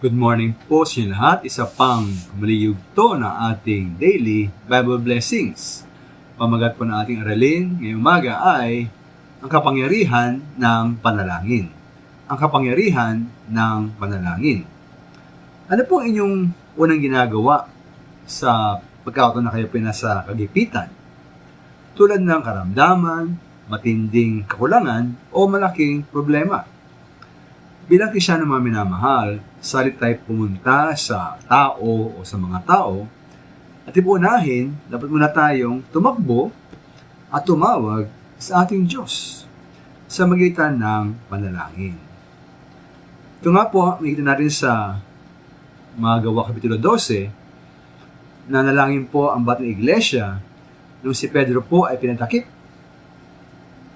Good morning po sa inyo lahat. Isa pang maliyugto na ating daily Bible blessings. Pamagat po na ating aralin ngayong umaga ay ang kapangyarihan ng panalangin. Ang kapangyarihan ng panalangin. Ano po ang inyong unang ginagawa sa pagkakataon na kayo pinasa kagipitan? Tulad ng karamdaman, matinding kakulangan o malaking problema. Bilang Kristiyano mga minamahal, salit tayo pumunta sa tao o sa mga tao at ipuunahin, dapat muna tayong tumakbo at tumawag sa ating Diyos sa magitan ng panalangin. Ito nga po, makikita natin sa mga Gawa Kapitulo 12, na nalangin po ang batang iglesia nung si Pedro po ay pinatakip.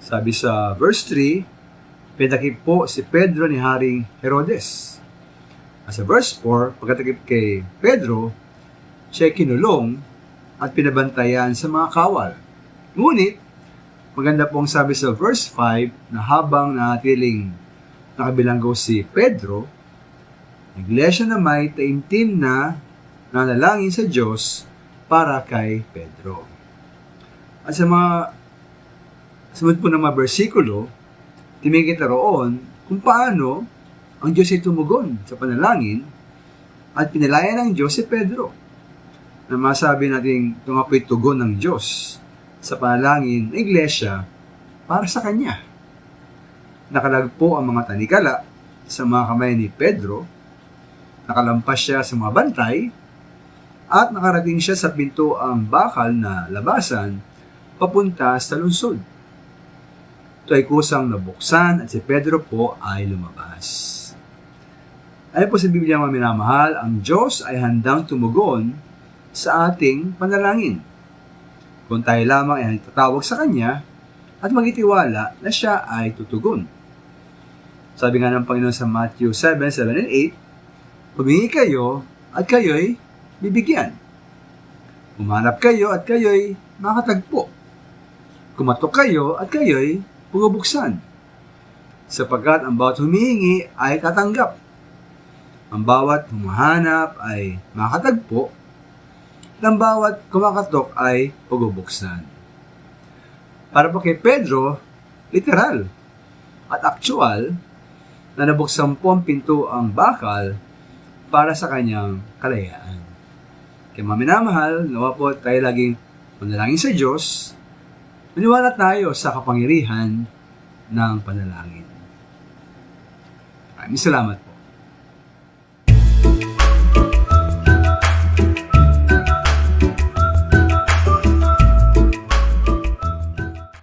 Sabi sa verse 3, pinatakip po si Pedro ni Haring Herodes. At sa verse 4, pagkatakip kay Pedro, siya ay kinulong at pinabantayan sa mga kawal. Ngunit, maganda pong sabi sa verse 5 na habang natiling nakabilanggo si Pedro, iglesia na may taimtim na nanalangin sa Diyos para kay Pedro. At sa mga sunod po ng mga bersikulo, timingkita roon kung paano ang Diyos ay tumugon sa panalangin at pinalaya ng Diyos si Pedro. Na masabi natin ito nga po'y tugon ng Diyos sa panalangin ng iglesia para sa Kanya. Nakalagpo ang mga tanikala sa mga kamay ni Pedro, nakalampas siya sa mga bantay, at nakarating siya sa pinto ang bakal na labasan papunta sa lungsod. Ito ay kusang nabuksan at si Pedro po ay lumabas. Ayon po sa Biblia mga minamahal, ang Diyos ay handang tumugon sa ating panalangin. Kung tayo lamang ay tatawag sa Kanya at magitiwala na Siya ay tutugon. Sabi nga ng Panginoon sa Matthew 7:7 and 8, humingi kayo at kayo'y bibigyan. Humanap kayo at kayo'y makatagpo. Kumatok kayo at kayo'y bubuksan, sapagkat ang bawat humihingi ay tatanggap, ang bawat humahanap ay makatagpo, at ang bawat kumakatok ay pagubuksan. Para po kay Pedro, literal at aktual na nabuksan po ang pinto ang bakal para sa kanyang kalayaan. Kaya mga minamahal, nawa po tayo laging manalangin sa Diyos. Maniwala tayo sa kapangyarihan ng panalangin. Maraming salamat.